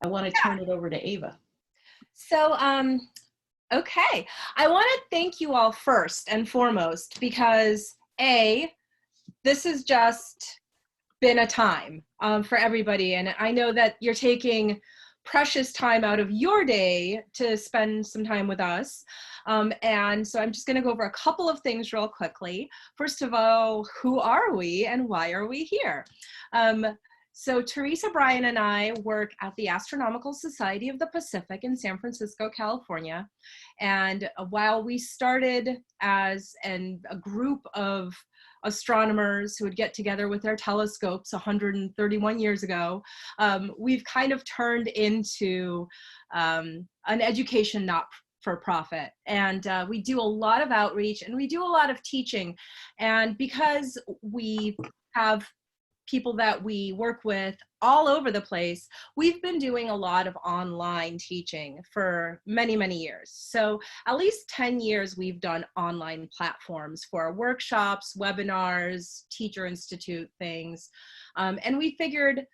I want to turn it over to Ava. So, okay. I want to thank you all first and foremost because this has just been a time for everybody. And I know that you're taking precious time out of your day to spend some time with us. And so I'm just going to go over a couple of things real quickly. First of all, who are we and why are we here? So Teresa, Brian, and I work at the Astronomical Society of the Pacific in San Francisco, California. And while we started as a group of astronomers who would get together with their telescopes 131 years ago, we've kind of turned into an education not-for-profit. And we do a lot of outreach and we do a lot of teaching. And because we have people that we work with all over the place, we've been doing a lot of online teaching for many, many years. So at least 10 years we've done online platforms for workshops, webinars, Teacher Institute things. And we figured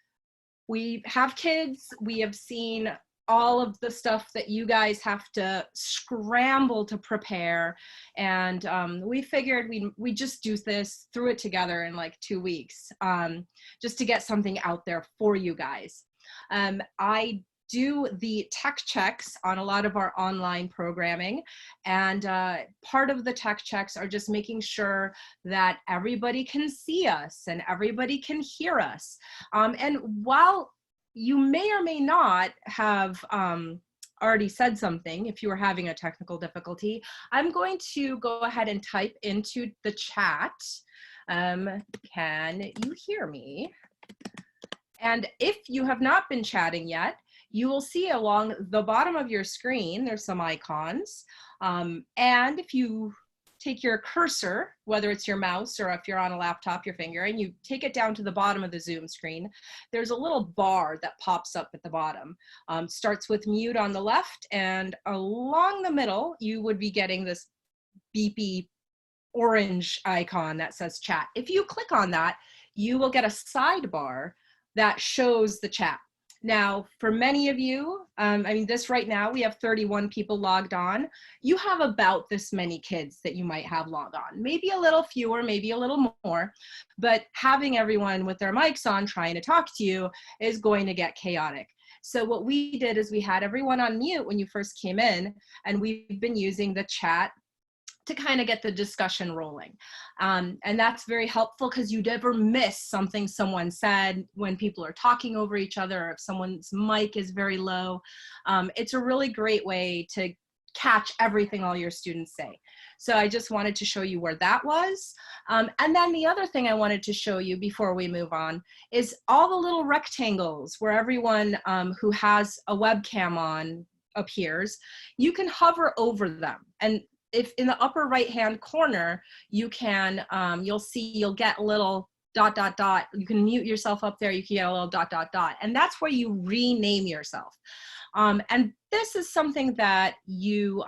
we have kids, we have seen all of the stuff that you guys have to scramble to prepare. And we figured we just do this, threw it together in like 2 weeks, just to get something out there for you guys. I do the tech checks on a lot of our online programming. And part of the tech checks are just making sure that everybody can see us and everybody can hear us. And while you may or may not have already said something, if you were having a technical difficulty, I'm going to go ahead and type into the chat. Can you hear me? And if you have not been chatting yet, you will see along the bottom of your screen, there's some icons. And if you take your cursor, whether it's your mouse or if you're on a laptop, your finger, and you take it down to the bottom of the Zoom screen, there's a little bar that pops up at the bottom. Starts with mute on the left, and along the middle, you would be getting this beepy orange icon that says chat. If you click on that, you will get a sidebar that shows the chat. Now, for many of you, this right now, we have 31 people logged on. You have about this many kids that you might have logged on. Maybe a little fewer, maybe a little more, but having everyone with their mics on trying to talk to you is going to get chaotic. So what we did is we had everyone on mute when you first came in, and we've been using the chat to kind of get the discussion rolling. And that's very helpful because you never miss something someone said when people are talking over each other, or if someone's mic is very low. It's a really great way to catch everything all your students say. So I just wanted to show you where that was. And then the other thing I wanted to show you before we move on is all the little rectangles where everyone who has a webcam on appears. You can hover over them, and if in the upper right hand corner, you can, you'll get a little ... You can mute yourself up there, you can get a little ... And that's where you rename yourself. And this is something that you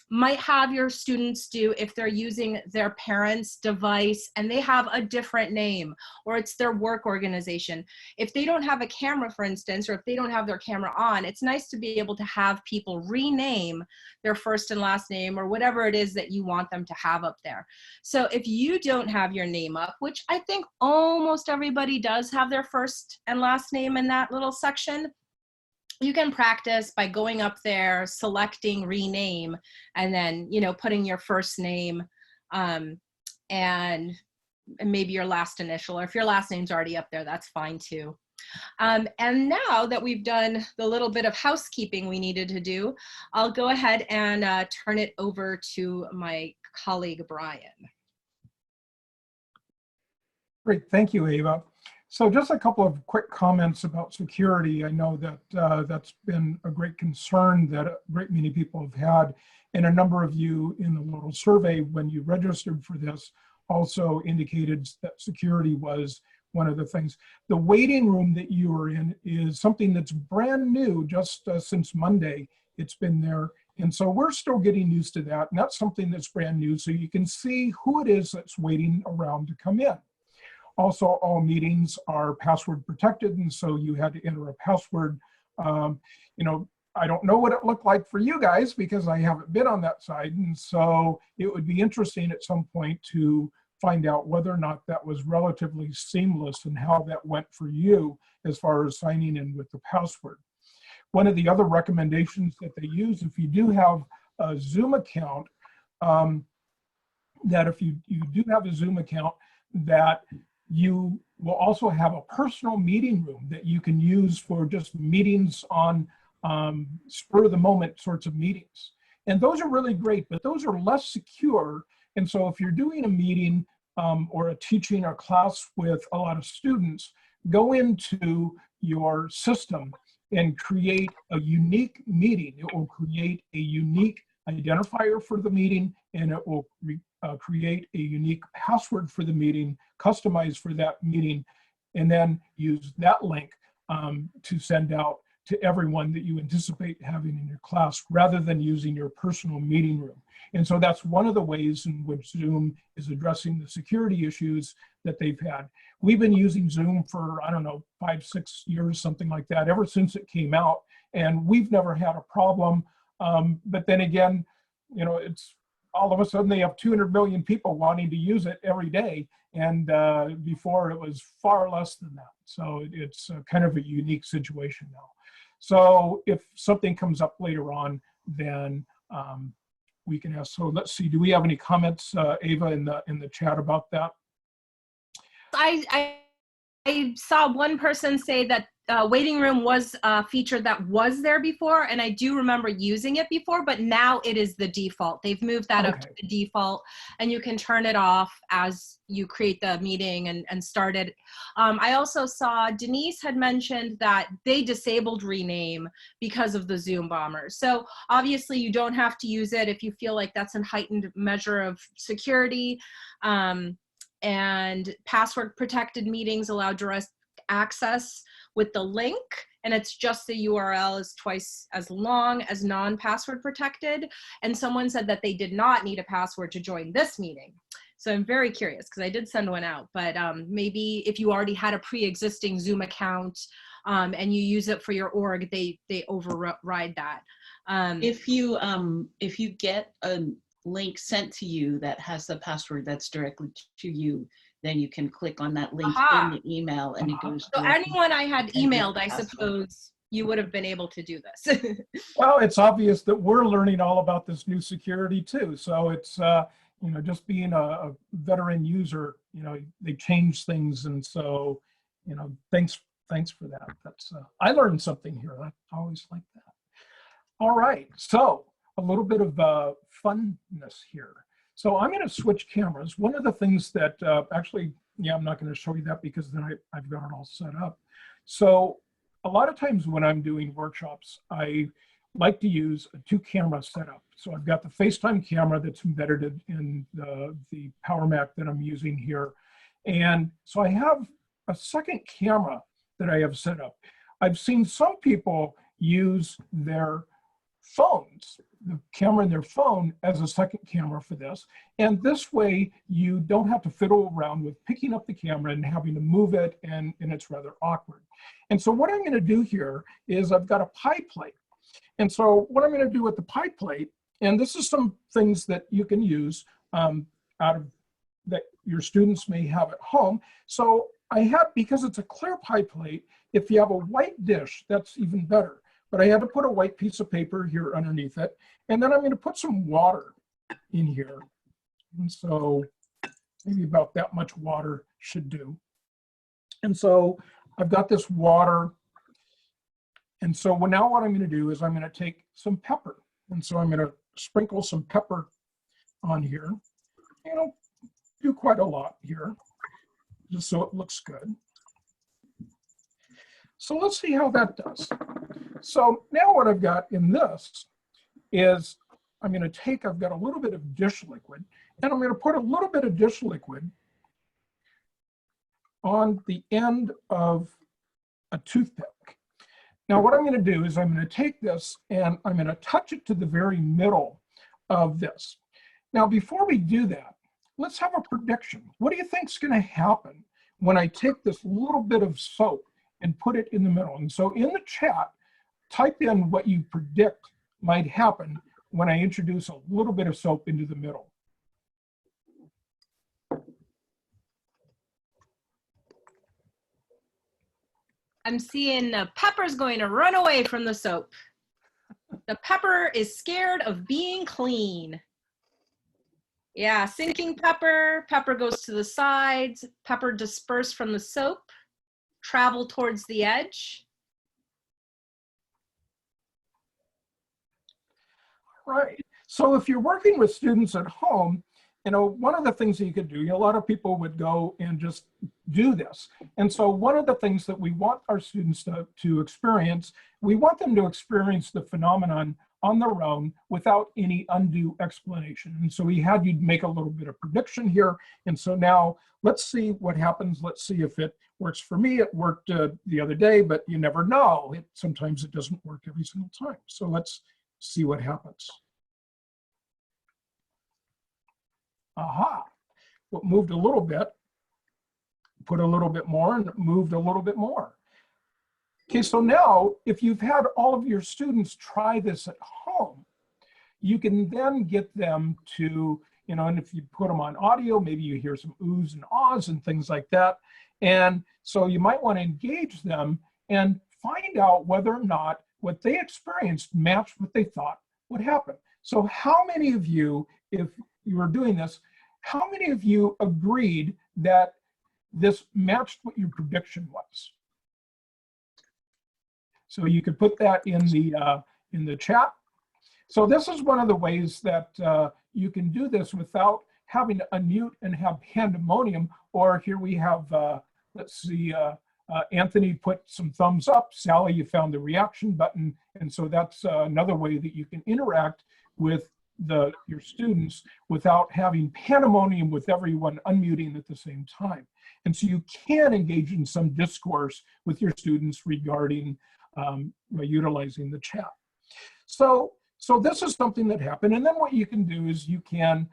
might have your students do if they're using their parents' device and they have a different name, or it's their work organization. If they don't have a camera, for instance, or if they don't have their camera on, it's nice to be able to have people rename their first and last name, or whatever it is that you want them to have up there. So if you don't have your name up, which I think almost everybody does have their first and last name in that little section, you can practice by going up there, selecting rename, and then, putting your first name and maybe your last initial, or if your last name's already up there, that's fine too. And now that we've done the little bit of housekeeping we needed to do, I'll go ahead and turn it over to my colleague, Brian. Great, thank you, Ava. So just a couple of quick comments about security. I know that that's been a great concern that a great many people have had, and a number of you in the little survey when you registered for this also indicated that security was one of the things. The waiting room that you are in is something that's brand new, just since Monday. It's been there, and so we're still getting used to that, and that's something that's brand new, so you can see who it is that's waiting around to come in. Also, all meetings are password protected, and so you had to enter a password You know, I don't know what it looked like for you guys because I haven't been on that side. And so it would be interesting at some point to find out whether or not that was relatively seamless and how that went for you as far as signing in with the password. One of the other recommendations that they use, if you do have a Zoom account, that if you do have a Zoom account, that you will also have a personal meeting room that you can use for just meetings on spur of the moment sorts of meetings. And those are really great, but those are less secure. And so if you're doing a meeting or a teaching or class with a lot of students, go into your system and create a unique meeting. It will create a unique identifier for the meeting, and it will create a unique password for the meeting, customized for that meeting, and then use that link to send out to everyone that you anticipate having in your class, rather than using your personal meeting room. And so that's one of the ways in which Zoom is addressing the security issues that they've had. We've been using Zoom for, I don't know, 5-6 years, something like that, ever since it came out, and we've never had a problem. But then again, you know, it's all of a sudden they have 200 million people wanting to use it every day, and before it was far less than that. So it's kind of a unique situation now. So if something comes up later on, then we can ask. So let's see, do we have any comments, Ava, in the chat about that? I saw one person say that waiting room was a feature that was there before, and I do remember using it before, but now it is the default. They've moved that up to the default, and you can turn it off as you create the meeting and start it. I also saw Denise had mentioned that they disabled rename because of the Zoom bombers. So obviously you don't have to use it if you feel like that's a heightened measure of security. And password protected meetings allow direct access with the link, and it's just the URL is twice as long as non-password protected. And someone said that they did not need a password to join this meeting. So I'm very curious because I did send one out, but maybe if you already had a pre-existing Zoom account and you use it for your org, they override that. If you get a link sent to you that has the password that's directly to you, then you can click on that link in the email and it goes. So anyone I had emailed, I suppose you would have been able to do this. Well, it's obvious that we're learning all about this new security too. So it's, you know, just being a veteran user, you know, they change things. And so, you know, thanks for that. That's, I learned something here. I always like that. All right, so a little bit of funness here. So I'm going to switch cameras. One of the things that actually, yeah, I'm not going to show you that because then I've got it all set up. So a lot of times when I'm doing workshops, I like to use a 2-camera setup. So I've got the FaceTime camera that's embedded in the Power Mac that I'm using here. And so I have a second camera that I have set up. I've seen some people use their phones, the camera in their phone, as a second camera for this. And this way you don't have to fiddle around with picking up the camera and having to move it, and it's rather awkward. And so what I'm going to do here is I've got a pie plate. And so what I'm going to do with the pie plate, and this is some things that you can use out of that your students may have at home. So I have, because it's a clear pie plate, if you have a white dish, that's even better. But I had to put a white piece of paper here underneath it. And then I'm going to put some water in here. And so maybe about that much water should do. And so I've got this water. And so now what I'm going to do is I'm going to take some pepper. And so I'm going to sprinkle some pepper on here. You know, do quite a lot here, just so it looks good. So let's see how that does. So now what I've got in this is I'm going to take, I've got a little bit of dish liquid, and I'm going to put a little bit of dish liquid on the end of a toothpick. Now what I'm going to do is I'm going to take this and I'm going to touch it to the very middle of this. Now before we do that, let's have a prediction. What do you think is going to happen when I take this little bit of soap and put it in the middle? And so in the chat, type in what you predict might happen when I introduce a little bit of soap into the middle. I'm seeing Pepper's going to run away from the soap. The Pepper is scared of being clean. Yeah, sinking Pepper. Pepper goes to the sides. Pepper disperse from the soap, travel towards the edge. Right. So if you're working with students at home, you know, one of the things that you could do, you know, a lot of people would go and just do this. And so one of the things that we want our students to experience, we want them to experience the phenomenon on their own without any undue explanation. And so we had you make a little bit of prediction here. And so now let's see what happens. Let's see if it works for me. It worked the other day, but you never know. Sometimes it doesn't work every single time. So let's see what happens. Aha, it moved a little bit, put a little bit more, and it moved a little bit more. Okay, so now if you've had all of your students try this at home, you can then get them to, you know, and if you put them on audio, maybe you hear some oohs and ahs and things like that. And so you might want to engage them and find out whether or not what they experienced matched what they thought would happen. So how many of you, if you were doing this, how many of you agreed that this matched what your prediction was? So you could put that in the chat. So this is one of the ways that you can do this without having to unmute and have pandemonium. Or here we have, let's see, Anthony put some thumbs up. Sally, you found the reaction button. And so that's another way that you can interact with your students without having pandemonium with everyone unmuting at the same time. And so you can engage in some discourse with your students regarding utilizing the chat. So this is something that happened. And then what you can do is you can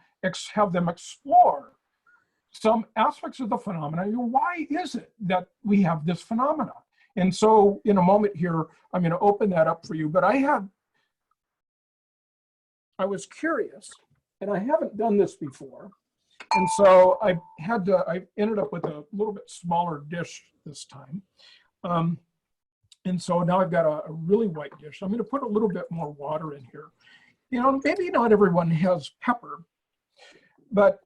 have them explore some aspects of the phenomena. Why is it that we have this phenomena? And so in a moment here, I'm going to open that up for you. But I was curious, and I haven't done this before. And so I ended up with a little bit smaller dish this time. And so now I've got a really white dish. I'm going to put a little bit more water in here. You know, maybe not everyone has pepper, but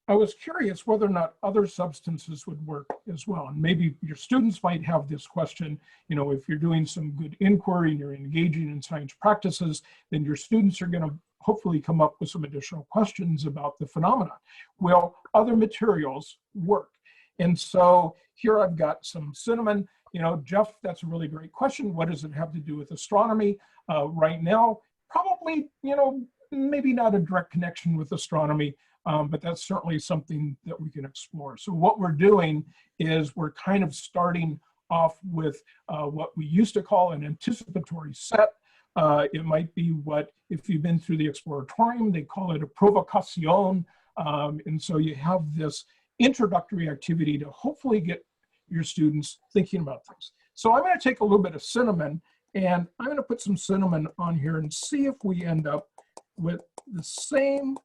I was curious whether or not other substances would work as well. And maybe your students might have this question, you know, if you're doing some good inquiry and you're engaging in science practices, then your students are going to hopefully come up with some additional questions about the phenomena. Well, other materials work. And so here I've got some cinnamon. You know, Jeff, that's a really great question. What does it have to do with astronomy? Right now, probably, you know, maybe not a direct connection with astronomy, but that's certainly something that we can explore. So what we're doing is we're kind of starting off with what we used to call an anticipatory set. It might be what, if you've been through the exploratorium, they call it a provocación. And so you have this introductory activity to hopefully get your students thinking about things. So I'm going to take a little bit of cinnamon, and I'm going to put some cinnamon on here and see if we end up with the same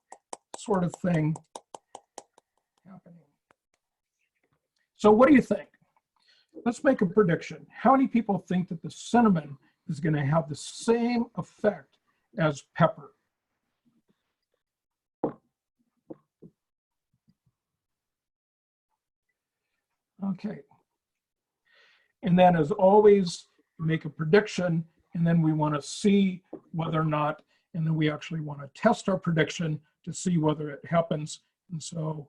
sort of thing happening. So what do you think? Let's make a prediction. How many people think that the cinnamon is going to have the same effect as pepper? Okay. And then as always, make a prediction, and then we want to see whether or not, and then we actually want to test our prediction to see whether it happens. And so,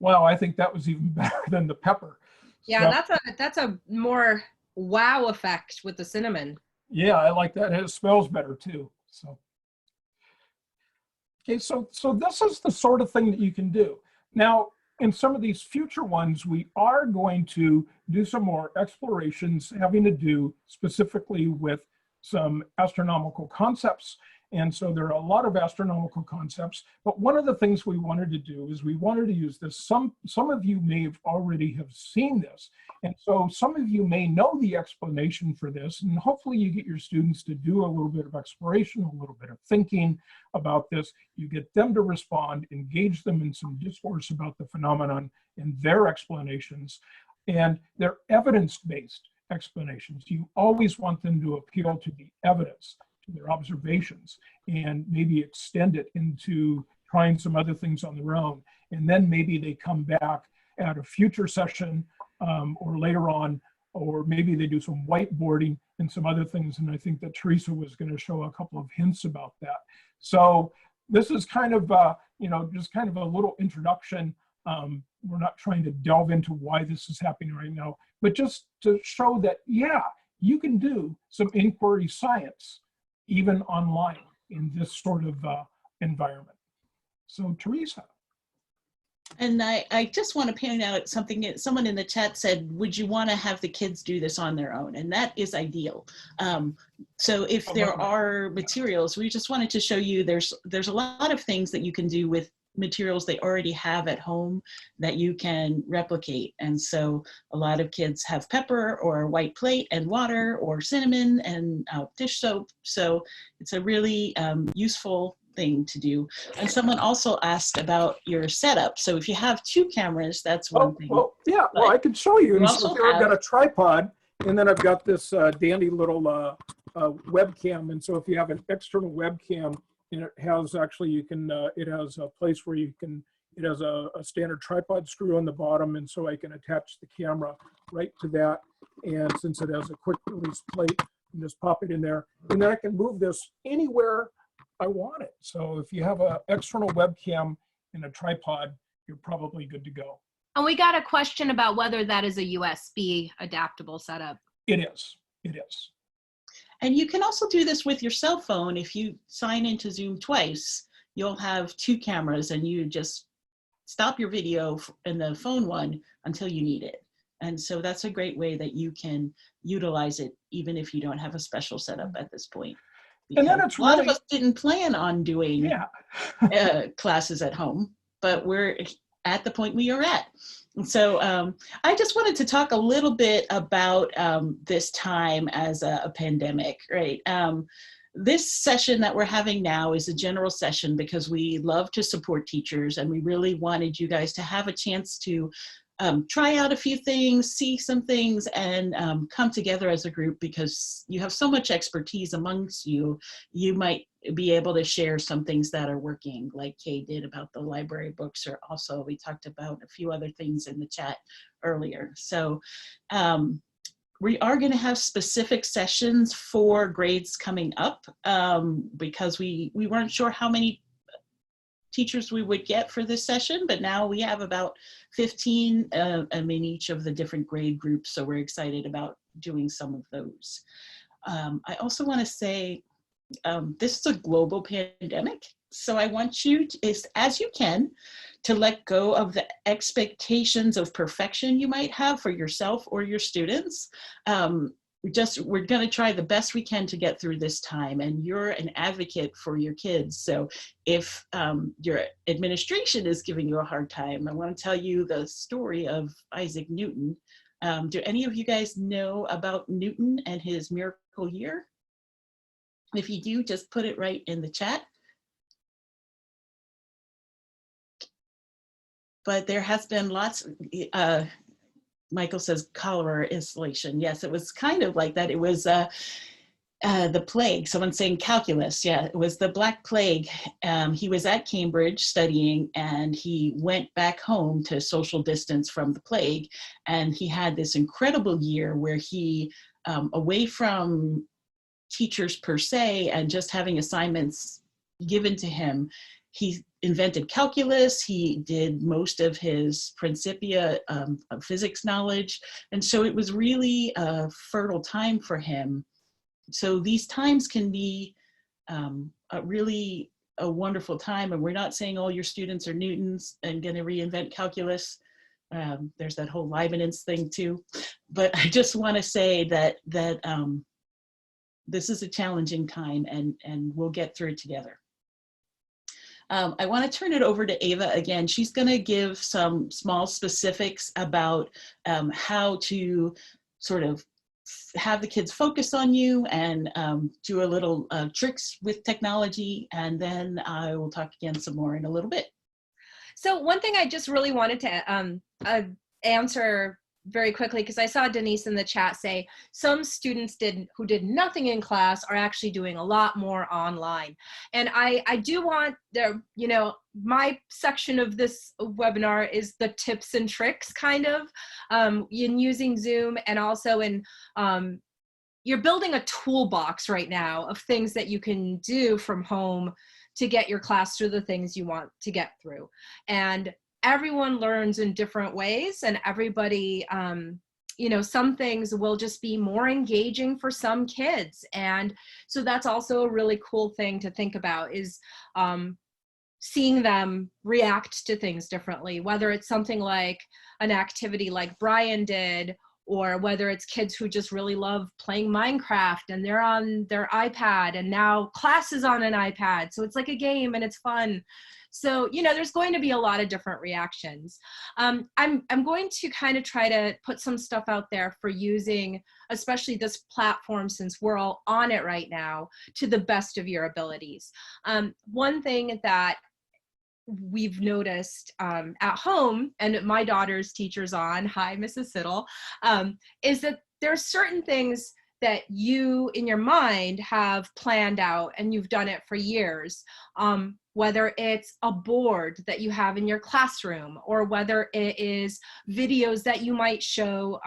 wow, I think that was even better than the pepper. Yeah, so, that's a more wow effect with the cinnamon. Yeah, I like that. And it smells better too. So, okay, so this is the sort of thing that you can do. Now, in some of these future ones, we are going to do some more explorations having to do specifically with some astronomical concepts. And so there are a lot of astronomical concepts, but one of the things we wanted to do is we wanted to use this. Some of you may have already have seen this. And so some of you may know the explanation for this, and hopefully you get your students to do a little bit of exploration, a little bit of thinking about this. You get them to respond, engage them in some discourse about the phenomenon and their explanations. And they're evidence-based explanations. You always want them to appeal to the evidence, to their observations, and maybe extend it into trying some other things on their own. And then maybe they come back at a future session or later on, or maybe they do some whiteboarding and some other things. And I think that Teresa was going to show a couple of hints about that. So this is kind of, just kind of a little introduction. We're not trying to delve into why this is happening right now, but just to show that, yeah, you can do some inquiry science even online in this sort of environment. So Teresa. And I just want to point out something that someone in the chat said, would you want to have the kids do this on their own? And that is ideal. So if there are materials, we just wanted to show you there's a lot of things that you can do with materials they already have at home that you can replicate. And so a lot of kids have pepper or white plate and water or cinnamon and dish soap. So it's a really useful thing to do. And someone also asked about your setup. So if you have 2 cameras, that's one thing. Well, yeah, well, I can show you. You And also so here I've have- got a tripod, and then I've got this dandy little webcam. And so if you have an external webcam, and it has actually, you can, it has a place where you can, it has a standard tripod screw on the bottom, and so I can attach the camera right to that. And since it has a quick release plate, I can just pop it in there, and then I can move this anywhere I want it. So if you have an external webcam and a tripod, you're probably good to go. And we got a question about whether that is a USB adaptable setup. It is. It is. And you can also do this with your cell phone. If you sign into Zoom twice, you'll have 2 cameras, and you just stop your video in the phone one until you need it. And so that's a great way that you can utilize it, even if you don't have a special setup at this point. And then it's a lot really, of us didn't plan on doing classes at home, but we're at the point we are at. And so I just wanted to talk a little bit about this time as a pandemic, right? This session that we're having now is a general session because we love to support teachers, and we really wanted you guys to have a chance to try out a few things, see some things, and come together as a group, because you have so much expertise amongst you. You might be able to share some things that are working, like Kay did about the library books, or also we talked about a few other things in the chat earlier. So we are going to have specific sessions for grades coming up because we weren't sure how many teachers we would get for this session, but now we have about 15 in each of the different grade groups, so we're excited about doing some of those. I also want to say this is a global pandemic, so I want you, as you can, to let go of the expectations of perfection you might have for yourself or your students. We're going to try the best we can to get through this time, and you're an advocate for your kids. So if your administration is giving you a hard time, I want to tell you the story of Isaac Newton. Do any of you guys know about Newton and his miracle year? If you do, just put it right in the chat. But there has been lots, Michael says cholera installation. Yes, it was kind of like that. It was the plague. Someone's saying calculus. Yeah, it was the Black Plague. He was at Cambridge studying, and he went back home to social distance from the plague. And he had this incredible year where he, away from teachers per se and just having assignments given to him, he invented calculus. He did most of his Principia of physics knowledge. And so it was really a fertile time for him. So these times can be really a wonderful time. And we're not saying all your students are Newtons and going to reinvent calculus. There's that whole Leibniz thing too. But I just want to say that this is a challenging time, and we'll get through it together. I want to turn it over to Ava again. She's going to give some small specifics about how to sort of have the kids focus on you and do a little tricks with technology. And then I will talk again some more in a little bit. So one thing I just really wanted to answer very quickly, because I saw Denise in the chat say some students who did nothing in class are actually doing a lot more online. And I do want my section of this webinar is the tips and tricks kind of in using Zoom, and also in you're building a toolbox right now of things that you can do from home to get your class through the things you want to get through. And everyone learns in different ways, and everybody, some things will just be more engaging for some kids. And so that's also a really cool thing to think about, is seeing them react to things differently, whether it's something like an activity like Brian did, or whether it's kids who just really love playing Minecraft and they're on their iPad, and now class is on an iPad. So it's like a game and it's fun. So, there's going to be a lot of different reactions. I'm going to kind of try to put some stuff out there for using, especially this platform, since we're all on it right now, to the best of your abilities. One thing that we've noticed at home, and my daughter's teacher's on, hi Mrs. Siddle, is that there's certain things that you in your mind have planned out and you've done it for years, whether it's a board that you have in your classroom, or whether it is videos that you might show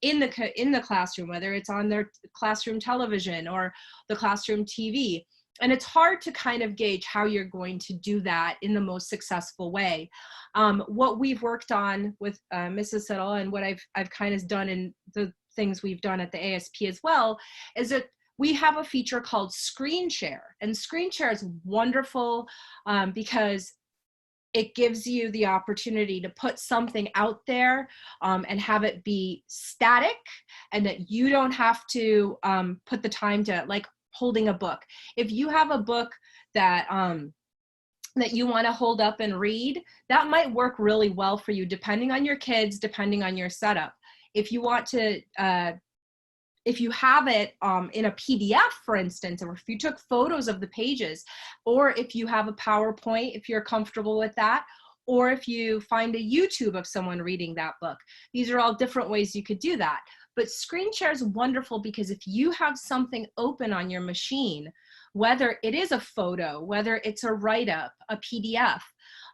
in the classroom, whether it's on their classroom television or the classroom TV. And it's hard to kind of gauge how you're going to do that in the most successful way. What we've worked on with Mrs. Siddle, and what I've kind of done in the things we've done at the ASP as well, is that we have a feature called Screen Share. And Screen Share is wonderful because it gives you the opportunity to put something out there and have it be static, and that you don't have to put the time to, like holding a book. If you have a book that that you want to hold up and read, that might work really well for you, depending on your kids, depending on your setup. If you want to, if you have it in a PDF, for instance, or if you took photos of the pages, or if you have a PowerPoint, if you're comfortable with that, or if you find a YouTube of someone reading that book. These are all different ways you could do that. But Screen Share is wonderful because if you have something open on your machine, whether it is a photo, whether it's a write-up, a PDF,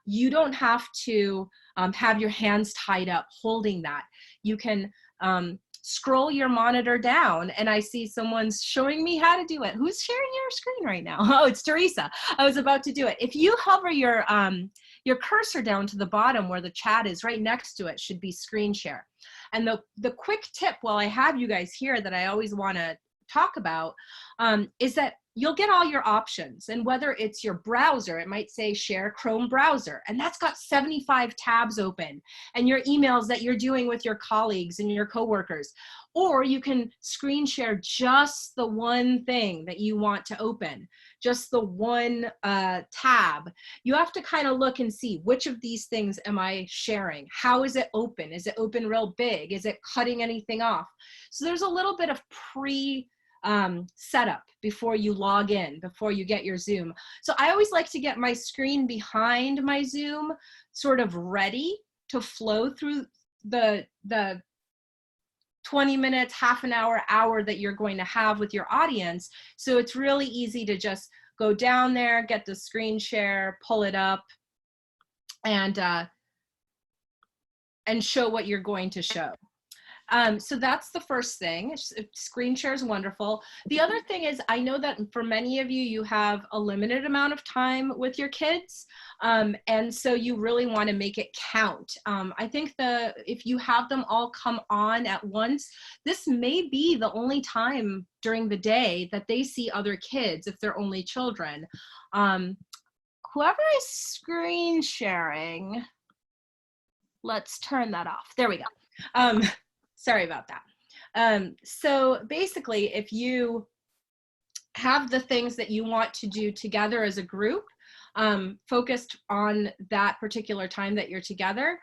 you don't have to have your hands tied up holding that. You can scroll your monitor down, and I see someone's showing me how to do it. Who's sharing your screen right now? Oh, it's Teresa. I was about to do it. If you hover your cursor down to the bottom where the chat is, right next to it should be Screen Share. And the quick tip while I have you guys here that I always want to talk about is that you'll get all your options. And whether it's your browser, it might say share Chrome browser, and that's got 75 tabs open, and your emails that you're doing with your colleagues and your coworkers. Or you can screen share just the one thing that you want to open, just the one tab. You have to kind of look and see, which of these things am I sharing? How is it open? Is it open real big? Is it cutting anything off? So there's a little bit of setup before you log in, before you get your Zoom. So I always like to get my screen behind my Zoom sort of ready to flow through the 20 minutes, half an hour, hour that you're going to have with your audience. So it's really easy to just go down there, get the screen share, pull it up, and show what you're going to show. So that's the first thing. Screen share is wonderful. The other thing is, I know that for many of you, you have a limited amount of time with your kids. And so you really want to make it count. I think if you have them all come on at once, this may be the only time during the day that they see other kids if they're only children. Whoever is screen sharing, let's turn that off. There we go. Sorry about that. So basically, if you have the things that you want to do together as a group, focused on that particular time that you're together.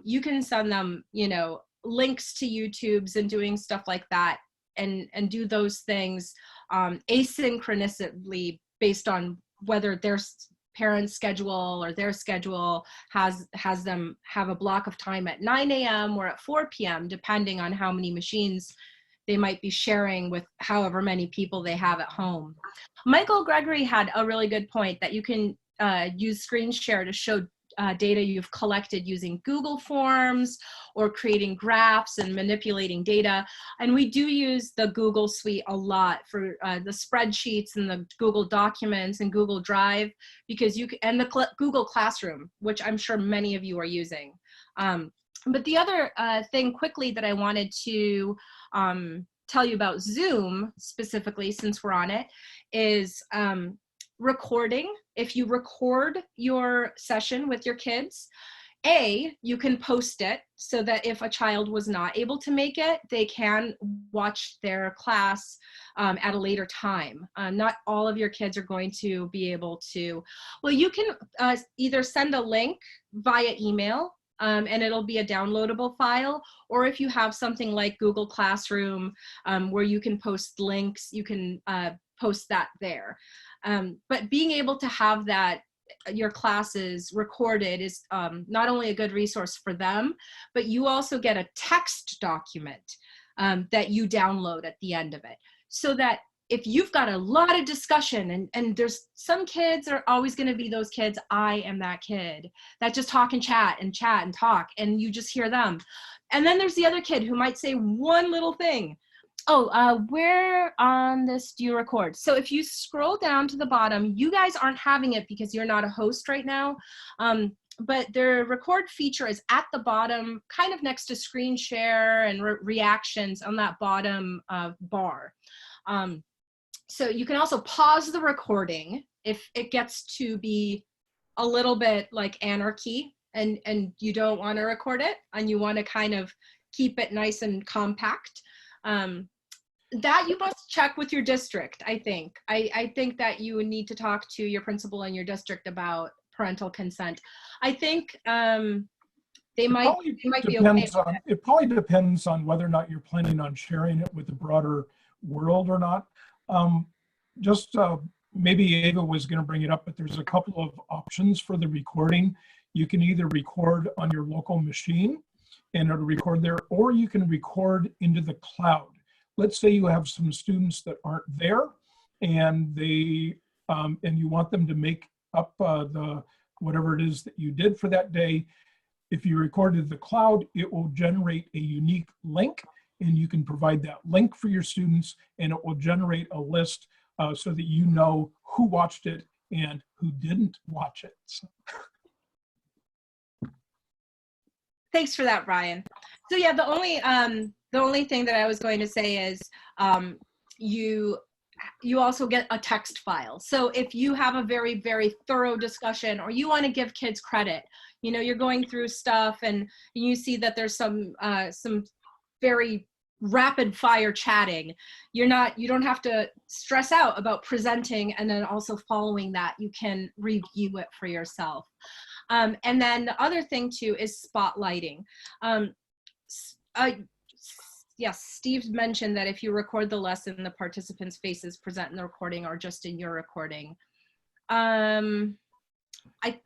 You can send them, you know, links to YouTubes and doing stuff like that, and do those things asynchronously based on whether their parents' schedule or their schedule has them have a block of time at 9 a.m. or at 4 p.m., depending on how many machines they might be sharing with however many people they have at home. Michael Gregory had a really good point that you can use screen share to show data you've collected using Google Forms, or creating graphs and manipulating data. And we do use the Google Suite a lot for the spreadsheets and the Google Documents and Google Drive, because you can, and the Google Classroom, which I'm sure many of you are using. But the other thing quickly that I wanted to tell you about Zoom specifically, since we're on it, is recording. If you record your session with your kids, you can post it so that if a child was not able to make it, they can watch their class at a later time. Not all of your kids are going to be able to. Well, you can either send a link via email, and it'll be a downloadable file, or if you have something like Google Classroom where you can post links, you can post that there. But being able to have that, your classes recorded, is not only a good resource for them, but you also get a text document that you download at the end of it. So that if you've got a lot of discussion, and there's some kids are always going to be those kids, I am that kid that just talk and chat and talk, and you just hear them. And then there's the other kid who might say one little thing. Oh, where on this do you record? So if you scroll down to the bottom, you guys aren't having it because you're not a host right now. But the record feature is at the bottom, kind of next to screen share and reactions on that bottom bar. So you can also pause the recording if it gets to be a little bit like anarchy, and you don't want to record it and you want to kind of keep it nice and compact. That you must check with your district, I think. I think that you would need to talk to your principal in your district about parental consent. I think they might be okay with it. It probably depends on whether or not you're planning on sharing it with the broader world or not. Maybe Ava was going to bring it up, but there's a couple of options for the recording. You can either record on your local machine and it'll record there, or you can record into the cloud. Let's say you have some students that aren't there, and they and you want them to make up whatever it is that you did for that day. If you recorded the cloud, it will generate a unique link, and you can provide that link for your students, and it will generate a list so that you know who watched it and who didn't watch it. So. Thanks for that, Brian. So yeah, the only thing that I was going to say is you also get a text file. So if you have a very, very thorough discussion, or you want to give kids credit, you know, you're going through stuff and you see that there's some very rapid fire chatting, you don't have to stress out about presenting and then also following that. You can review it for yourself. And then the other thing too is spotlighting. Yes, Steve mentioned that if you record the lesson, the participants' faces present in the recording or just in your recording. I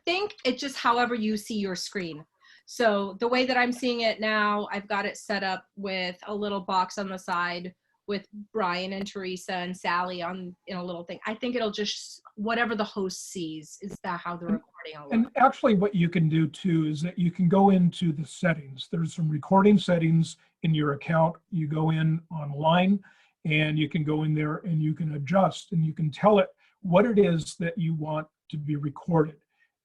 think it's just however you see your screen. So the way that I'm seeing it now, I've got it set up with a little box on the side with Brian and Teresa and Sally in a little thing. I think it'll just, whatever the host sees, is that how the recording will look. And actually what you can do too is that you can go into the settings. There's some recording settings in your account. You go in online and you can go in there and you can adjust and you can tell it what it is that you want to be recorded,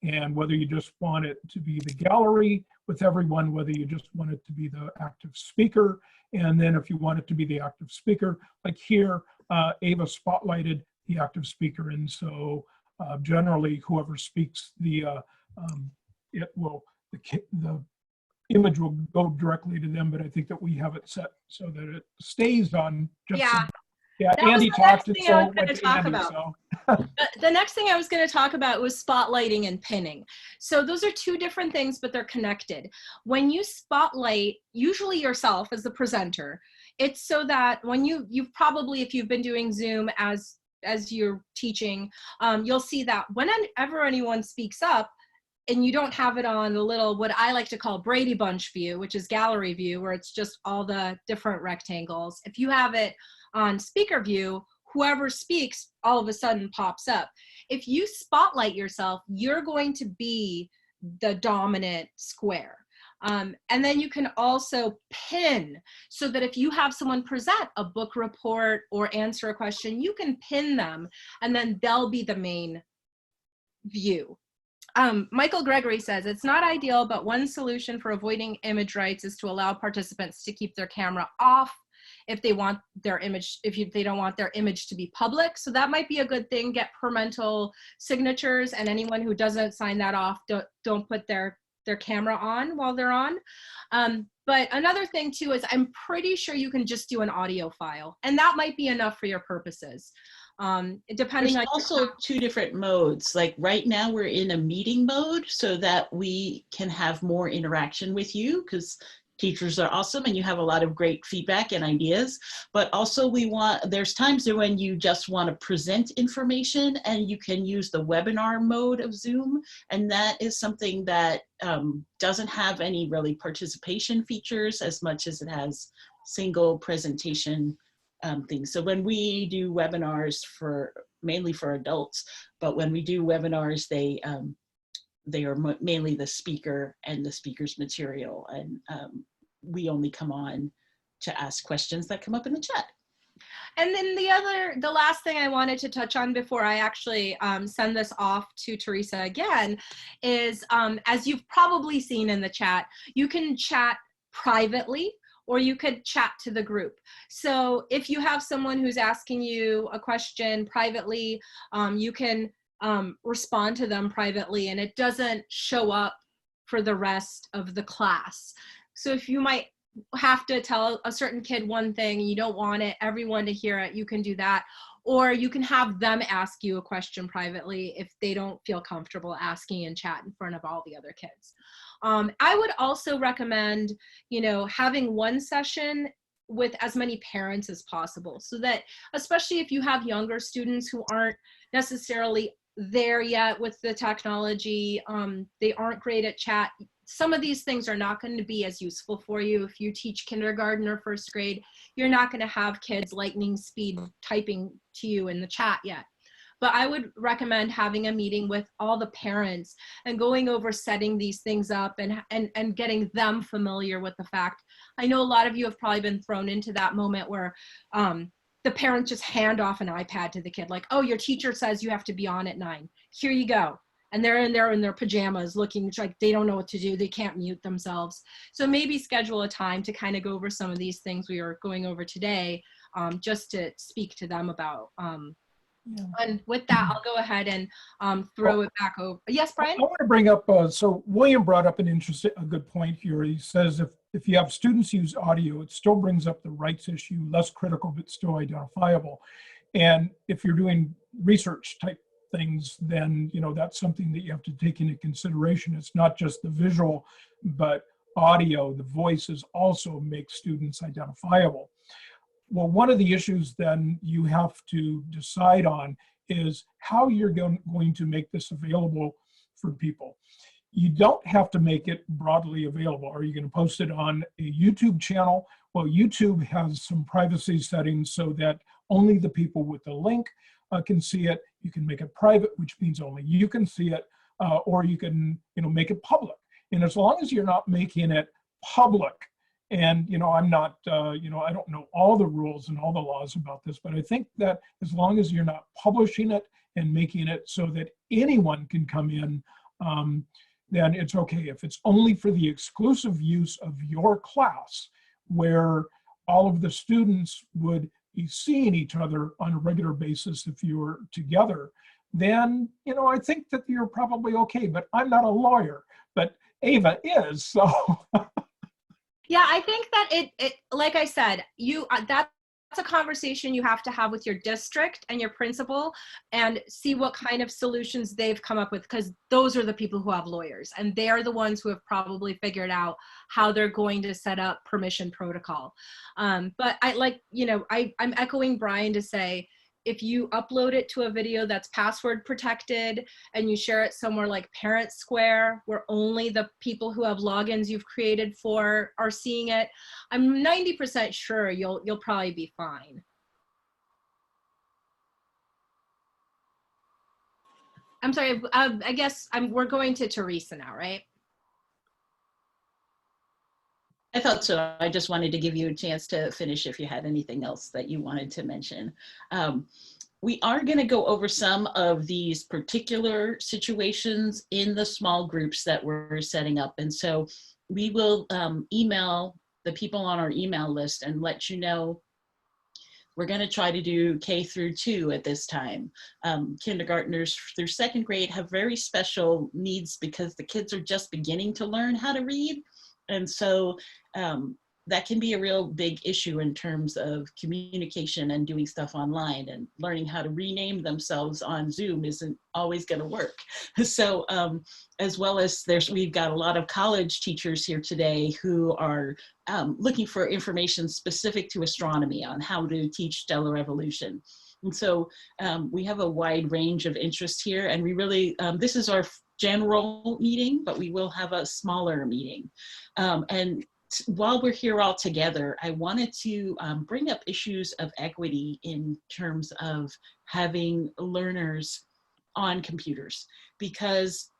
and whether you just want it to be the gallery with everyone, whether you just want it to be the active speaker. And then if you want it to be the active speaker, like here, Ava spotlighted the active speaker. And so generally whoever speaks, the image will go directly to them, but I think that we have it set so that it stays on just. Yeah, Yeah, That was Andy the next talked, and thing I so was it going went to to talk Andy. about. So The next thing I was going to talk about was spotlighting and pinning. So those are two different things, but they're connected. When you spotlight, usually yourself as the presenter, it's so that when you've probably, if you've been doing Zoom as you're teaching, you'll see that whenever anyone speaks up, and you don't have it on the little, what I like to call Brady Bunch view, which is gallery view, where it's just all the different rectangles. If you have it on speaker view, whoever speaks all of a sudden pops up. If you spotlight yourself, you're going to be the dominant square. And then you can also pin, so that if you have someone present a book report or answer a question, you can pin them, and then they'll be the main view. Michael Gregory says, it's not ideal, but one solution for avoiding image rights is to allow participants to keep their camera off if they want their image, they don't want their image to be public. So that might be a good thing. Get parental signatures, and anyone who doesn't sign that off, don't put their camera on while they're on. But another thing too is I'm pretty sure you can just do an audio file, and that might be enough for your purposes. Depending There's on also two different modes. Like right now we're in a meeting mode so that we can have more interaction with you, because teachers are awesome and you have a lot of great feedback and ideas. But also there's times when you just want to present information, and you can use the webinar mode of Zoom. And that is something that doesn't have any really participation features as much as it has single presentation things. So when we do webinars mainly for adults, but when we do webinars, they are mainly the speaker and the speaker's material, and we only come on to ask questions that come up in the chat. And then the last thing I wanted to touch on before I actually send this off to Teresa again is, as you've probably seen in the chat, you can chat privately, or you could chat to the group. So if you have someone who's asking you a question privately, you can respond to them privately, and it doesn't show up for the rest of the class. So if you might have to tell a certain kid one thing and you don't want everyone to hear it, you can do that. Or you can have them ask you a question privately if they don't feel comfortable asking in chat in front of all the other kids. I would also recommend, having one session with as many parents as possible, so that, especially if you have younger students who aren't necessarily there yet with the technology, they aren't great at chat. Some of these things are not going to be as useful for you. If you teach kindergarten or first grade, you're not going to have kids lightning speed typing to you in the chat yet. But I would recommend having a meeting with all the parents and going over setting these things up and getting them familiar with the fact. I know a lot of you have probably been thrown into that moment where the parents just hand off an iPad to the kid, like, oh, your teacher says you have to be on at 9. Here you go. And they're in there in their pajamas looking like they don't know what to do. They can't mute themselves. So maybe schedule a time to kind of go over some of these things we are going over today, just to speak to them about. Yeah. And with that, I'll go ahead and throw it back over. Yes, Brian? I want to bring up, so William brought up a good point here. He says if you have students use audio, it still brings up the rights issue, less critical, but still identifiable. And if you're doing research type things, then that's something that you have to take into consideration. It's not just the visual, but audio, the voices also make students identifiable. Well, one of the issues then you have to decide on is how you're going to make this available for people. You don't have to make it broadly available. Are you going to post it on a YouTube channel? Well, YouTube has some privacy settings so that only the people with the link can see it. You can make it private, which means only you can see it, or you can make it public. And as long as you're not making it public, and I'm not, I don't know all the rules and all the laws about this, but I think that as long as you're not publishing it and making it so that anyone can come in, then it's okay. If it's only for the exclusive use of your class, where all of the students would be seeing each other on a regular basis if you were together, then, I think that you're probably okay. But I'm not a lawyer, but Ava is, so. Yeah, I think that it like I said, that's a conversation you have to have with your district and your principal and see what kind of solutions they've come up with, because those are the people who have lawyers and they're the ones who have probably figured out how they're going to set up permission protocol. But I'm echoing Brian to say, if you upload it to a video that's password protected and you share it somewhere like Parent Square, where only the people who have logins you've created for are seeing it, I'm 90% sure you'll probably be fine. I'm sorry, I guess we're going to Teresa now, right? I thought so. I just wanted to give you a chance to finish if you had anything else that you wanted to mention. We are going to go over some of these particular situations in the small groups that we're setting up. And so we will email the people on our email list and let you know. We're going to try to do K through 2 at this time. Kindergartners through 2nd grade have very special needs because the kids are just beginning to learn how to read. And so that can be a real big issue in terms of communication and doing stuff online, and learning how to rename themselves on Zoom isn't always going to work. So as well as we've got a lot of college teachers here today who are looking for information specific to astronomy on how to teach stellar evolution. And so we have a wide range of interest here, and we really, this is our general meeting, but we will have a smaller meeting. And while we're here all together, I wanted to bring up issues of equity in terms of having learners on computers, because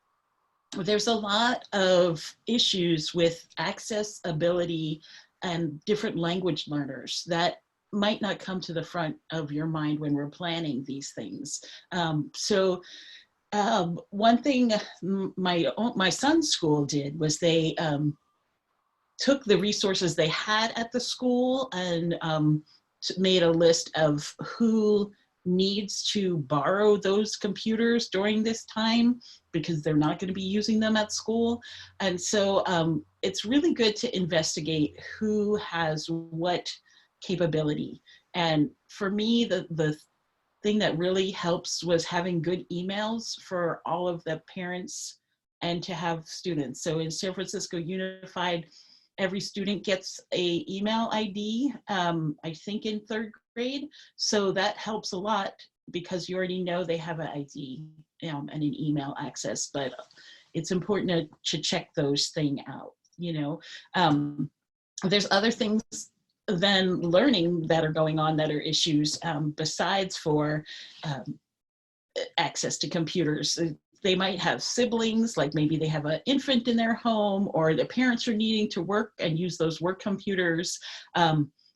there's a lot of issues with accessibility and different language learners that might not come to the front of your mind when we're planning these things. One thing my son's school did was they took the resources they had at the school and made a list of who needs to borrow those computers during this time, because they're not going to be using them at school. And so it's really good to investigate who has what capability. And for me, the thing that really helps was having good emails for all of the parents and to have students. So in San Francisco Unified, every student gets a email ID, I think in 3rd grade. So that helps a lot because you already know they have an ID and an email access, but it's important to check those things out, you know. There's other things than learning that are going on that are issues besides for access to computers. They might have siblings, like maybe they have an infant in their home, or the parents are needing to work and use those work computers.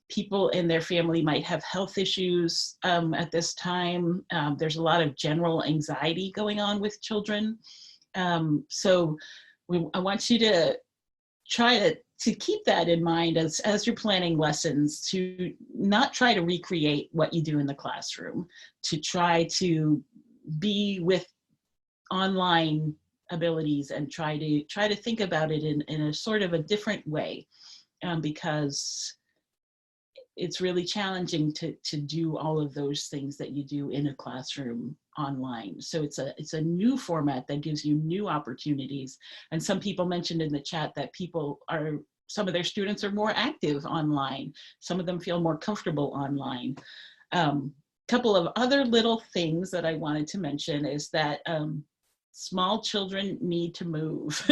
People in their family might have health issues at this time. There's a lot of general anxiety going on with children. So I want you to try to keep that in mind as you're planning lessons, to not try to recreate what you do in the classroom, to try to be with online abilities and try to think about it in a sort of a different way, because it's really challenging to do all of those things that you do in a classroom online. So it's a new format that gives you new opportunities. And some people mentioned in the chat that some of their students are more active online. Some of them feel more comfortable online. Couple of other little things that I wanted to mention is that small children need to move,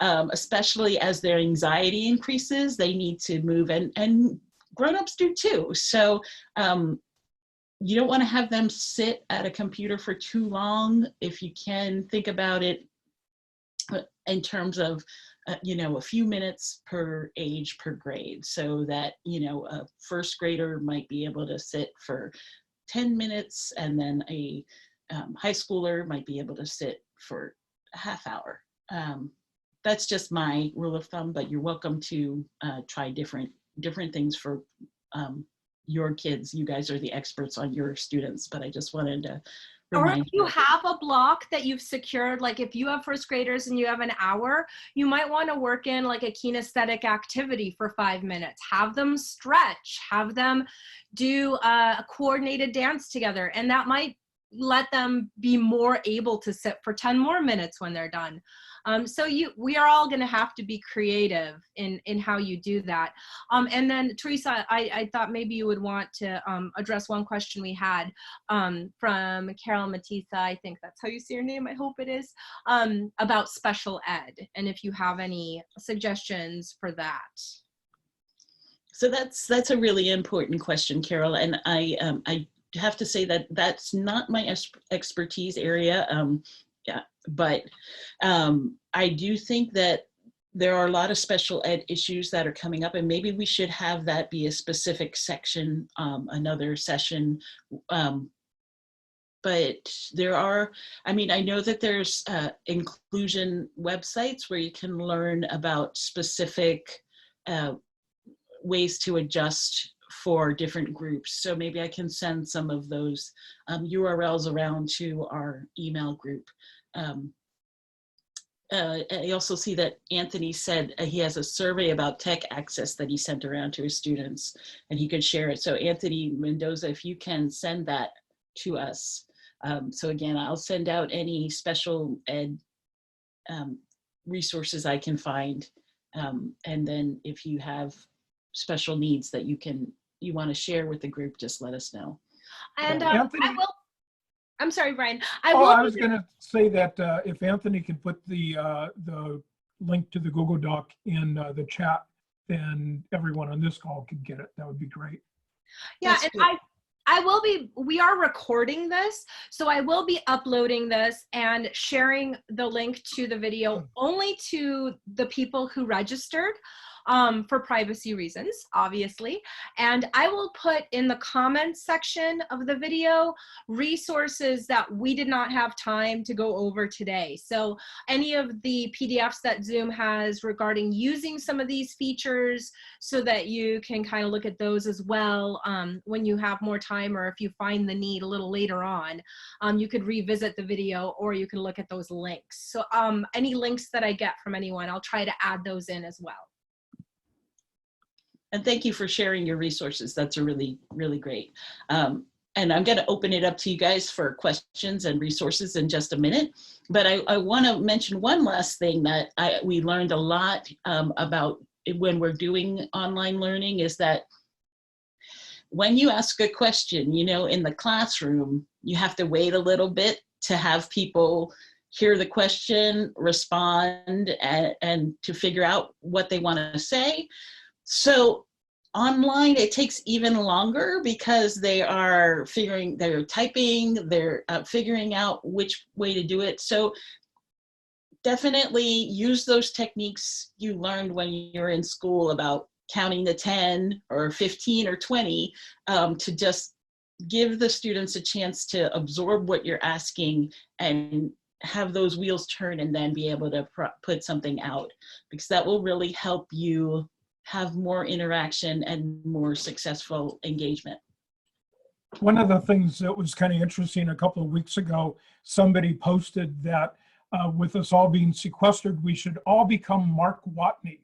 especially as their anxiety increases. They need to move, and grown-ups do too. So you don't want to have them sit at a computer for too long. If you can, think about it in terms of a few minutes per age per grade, so that a 1st grader might be able to sit for 10 minutes, and then a high schooler might be able to sit for a half hour. That's just my rule of thumb, but you're welcome to try different things for your kids. You guys are the experts on your students, but I just wanted to Or remind if you have a block that you've secured, like if you have first graders and you have an hour, you might want to work in like a kinesthetic activity for 5 minutes. Have them stretch, have them do a coordinated dance together, and that might let them be more able to sit for 10 more minutes when they're done. So we are all going to have to be creative in how you do that. And then Teresa, I thought maybe you would want to address one question we had from Carol Matissa, I think that's how you say your name, I hope it is, about special ed, and if you have any suggestions for that. So that's a really important question, Carol, and I have to say that that's not my expertise area. Yeah, but I do think that there are a lot of special ed issues that are coming up, and maybe we should have that be a specific section, another session. But there are, I mean, I know that there's inclusion websites where you can learn about specific ways to adjust for different groups. So maybe I can send some of those URLs around to our email group. I also see that Anthony said he has a survey about tech access that he sent around to his students and he could share it. So Anthony Mendoza, if you can send that to us. So again, I'll send out any special ed resources I can find. And then if you have special needs that you want to share with the group, just let us know. And Anthony, I'm sorry, Brian. I was going to say that if Anthony can put the link to the Google Doc in the chat, then everyone on this call could get it. That would be great. Yeah, and we are recording this, so I will be uploading this and sharing the link to the video only to the people who registered for privacy reasons, obviously. And I will put in the comments section of the video resources that we did not have time to go over today. So any of the PDFs that Zoom has regarding using some of these features, so that you can kind of look at those as well when you have more time, or if you find the need a little later on, you could revisit the video or you can look at those links. So any links that I get from anyone, I'll try to add those in as well. And thank you for sharing your resources. That's a really, really great. And I'm going to open it up to you guys for questions and resources in just a minute. But I want to mention one last thing that we learned a lot about when we're doing online learning, is that when you ask a question, you know, in the classroom, you have to wait a little bit to have people hear the question, respond, and to figure out what they want to say. So online, it takes even longer because they're typing, they're figuring out which way to do it. So definitely use those techniques you learned when you were in school about counting to 10 or 15 or 20 to just give the students a chance to absorb what you're asking and have those wheels turn and then be able to put something out, because that will really help you have more interaction and more successful engagement. One of the things that was kind of interesting, a couple of weeks ago, somebody posted that with us all being sequestered, we should all become Mark Watney.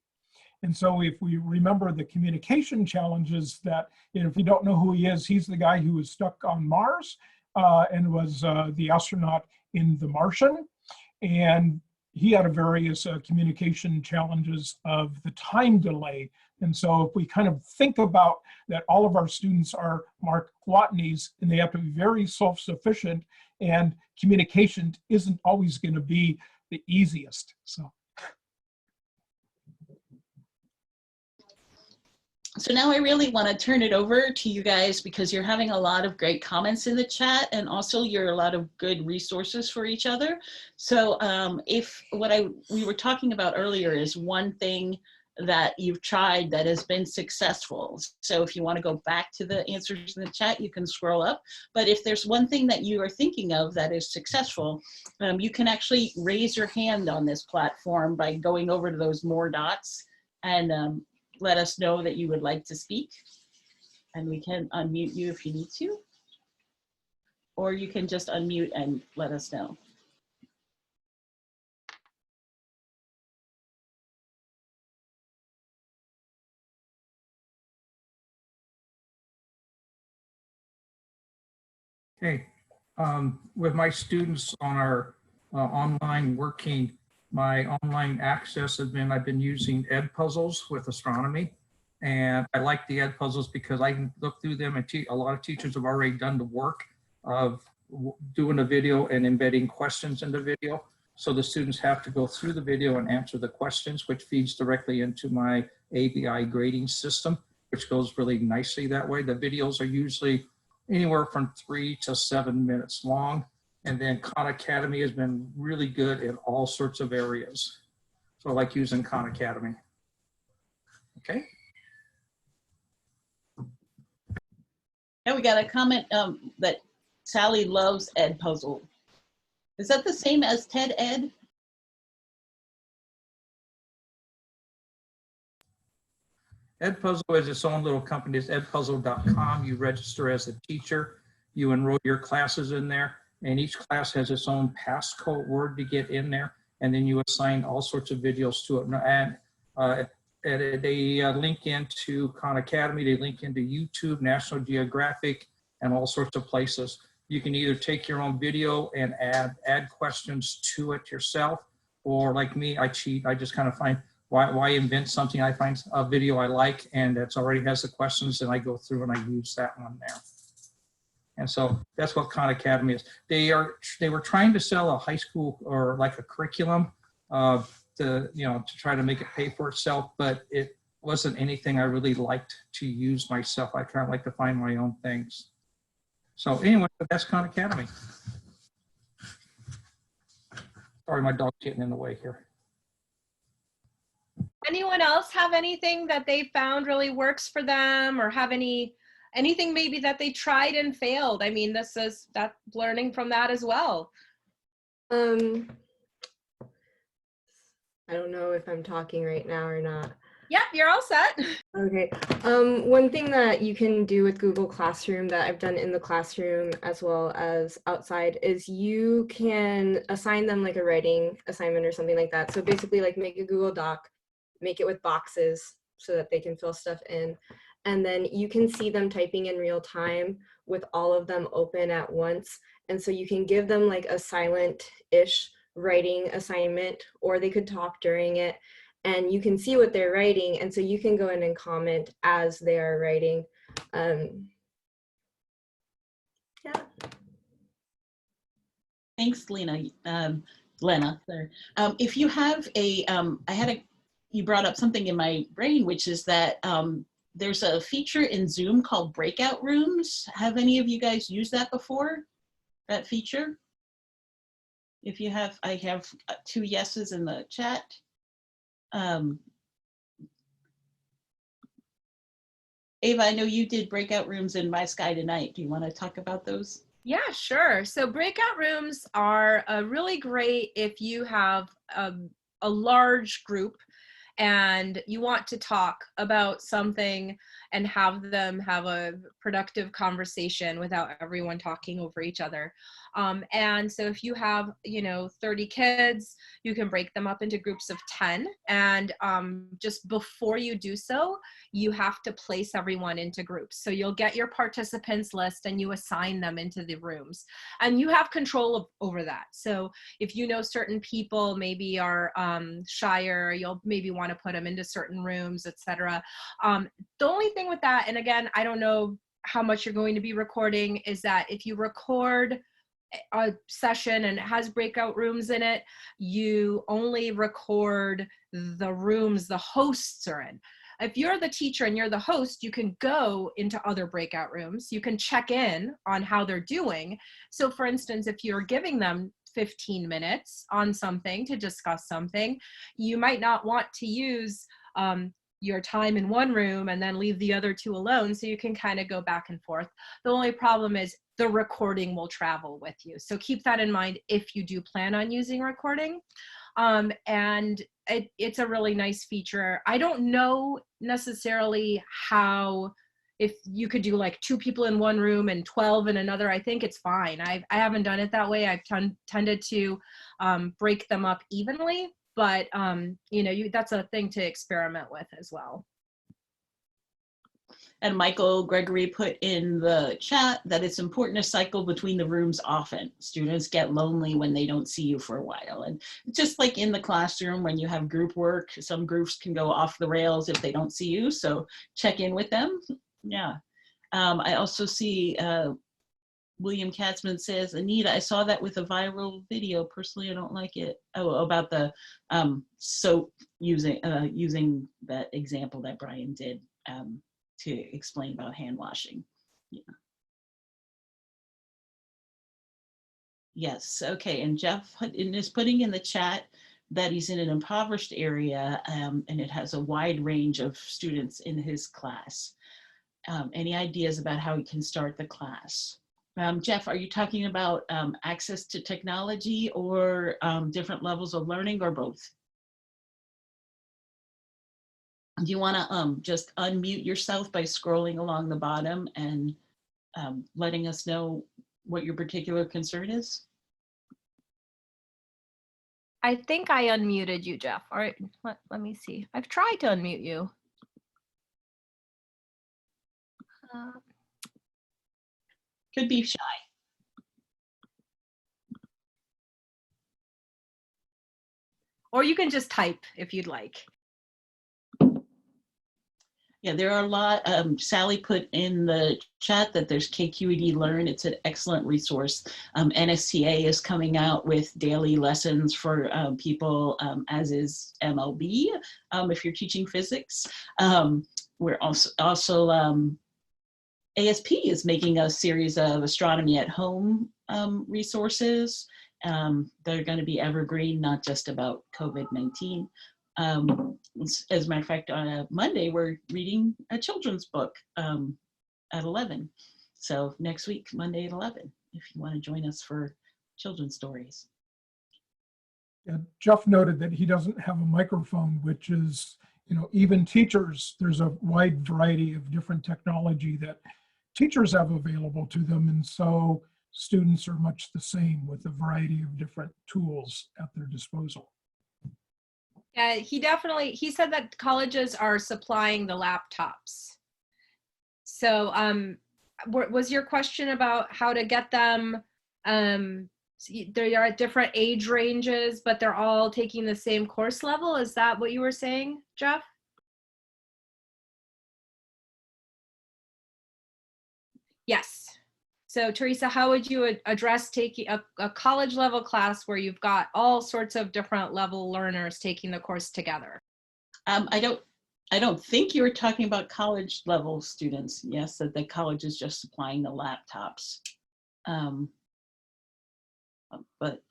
And so if we remember the communication challenges that, you know, if you don't know who he is, he's the guy who was stuck on Mars and was the astronaut in The Martian. And he had various communication challenges of the time delay. And so if we kind of think about that, all of our students are Mark Watneys and they have to be very self-sufficient, and communication isn't always going to be the easiest. So now I really want to turn it over to you guys, because you're having a lot of great comments in the chat, and also you're a lot of good resources for each other. So if we were talking about earlier is one thing that you've tried that has been successful. So if you want to go back to the answers in the chat, you can scroll up. But if there's one thing that you are thinking of that is successful, you can actually raise your hand on this platform by going over to those more dots and let us know that you would like to speak. And we can unmute you if you need to, or you can just unmute and let us know. Okay, with my students on our online working, my online access has been, I've been using Edpuzzles with astronomy. And I like the Edpuzzles because I can look through them, and a lot of teachers have already done the work of doing a video and embedding questions in the video. So the students have to go through the video and answer the questions, which feeds directly into my ABI grading system, which goes really nicely that way. The videos are usually anywhere from 3 to 7 minutes long. And then Khan Academy has been really good in all sorts of areas. So I like using Khan Academy. Okay. Yeah, we got a comment that Sally loves Edpuzzle. Is that the same as TED Ed? Edpuzzle is its own little company. It's edpuzzle.com. You register as a teacher. You enroll your classes in there, and each class has its own passcode word to get in there, and then you assign all sorts of videos to it. And they link into Khan Academy. They link into YouTube, National Geographic, and all sorts of places. You can either take your own video and add questions to it yourself, or like me, I cheat. I just kind of find, why invent something? I find a video I like and that's already has the questions, and I go through and I use that one there. And so that's what Khan Academy is. They were trying to sell a high school or like a curriculum to try to make it pay for itself, but it wasn't anything I really liked to use myself. I kind of like to find my own things. So anyway, that's Khan Academy. Sorry, my dog's getting in the way here. Anyone else have anything that they found really works for them, or have anything maybe that they tried and failed? I mean, this is that learning from that as well. I don't know if I'm talking right now or not. Yep, you're all set. Okay. One thing that you can do with Google Classroom that I've done in the classroom as well as outside is you can assign them like a writing assignment or something like that. So basically like make a Google Doc, make it with boxes so that they can fill stuff in. And then you can see them typing in real time with all of them open at once. And so you can give them like a silent-ish writing assignment, or they could talk during it, and you can see what they're writing. And so you can go in and comment as they are writing. Yeah. Thanks, Lena. Lena, sorry. If you have you brought up something in my brain, which is that there's a feature in Zoom called Breakout Rooms. Have any of you guys used that before, that feature? If you have, I have 2 yeses in the chat. Ava, I know you did Breakout Rooms in My Sky Tonight. Do you want to talk about those? Yeah, sure. So breakout rooms are really great if you have a large group and you want to talk about something and have them have a productive conversation without everyone talking over each other. And so if you have, 30 kids, you can break them up into groups of 10. And just before you do so, you have to place everyone into groups. So you'll get your participants list and you assign them into the rooms. And you have control over that. So if certain people maybe are shyer, you'll maybe want to put them into certain rooms, etc. The only thing with that, and again, I don't know how much you're going to be recording, is that if you record a session and it has breakout rooms in it, you only record the rooms the hosts are in. If you're the teacher and you're the host, you can go into other breakout rooms. You can check in on how they're doing. So for instance, if you're giving them 15 minutes on something to discuss something, you might not want to use your time in one room and then leave the other 2 alone, so you can kind of go back and forth. The only problem is the recording will travel with you. So keep that in mind if you do plan on using recording. And it's a really nice feature. I don't know necessarily how if you could do like 2 people in one room and 12 in another, I think it's fine. I haven't done it that way. I've tended to break them up evenly, but you know, that's a thing to experiment with as well. And Michael Gregory put in the chat that it's important to cycle between the rooms often. Students get lonely when they don't see you for a while. And just like in the classroom, when you have group work, some groups can go off the rails if they don't see you. So check in with them. Yeah. I also see William Katzman says, Anita, I saw that with a viral video. Personally, I don't like it. Oh, about the soap using that example that Brian did. To explain about hand washing. Yeah. Yes, okay, and Jeff is putting in the chat that he's in an impoverished area and it has a wide range of students in his class. Any ideas about how he can start the class? Jeff, are you talking about access to technology or different levels of learning or both? Do you want to just unmute yourself by scrolling along the bottom and letting us know what your particular concern is? I think I unmuted you, Jeff. All right, let me see. I've tried to unmute you. Could be shy. Or you can just type if you'd like. Yeah, there are a lot. Sally put in the chat that there's KQED Learn. It's an excellent resource. NSTA is coming out with daily lessons for people, as is MLB, if you're teaching physics. We're also ASP is making a series of astronomy at home resources. They're going to be evergreen, not just about COVID-19. As a matter of fact, on Monday, we're reading a children's book at 11. So next week, Monday at 11, if you want to join us for children's stories. Yeah, Jeff noted that he doesn't have a microphone, which is, you know, even teachers, there's a wide variety of different technology that teachers have available to them. And so students are much the same with a variety of different tools at their disposal. Yeah, he said that colleges are supplying the laptops. So was your question about how to get them, they are at different age ranges, but they're all taking the same course level? Is that what you were saying, Jeff? Yes. So Teresa, how would you address taking a college level class where you've got all sorts of different level learners taking the course together? I don't think you were talking about college level students. Yes, that the college is just supplying the laptops. But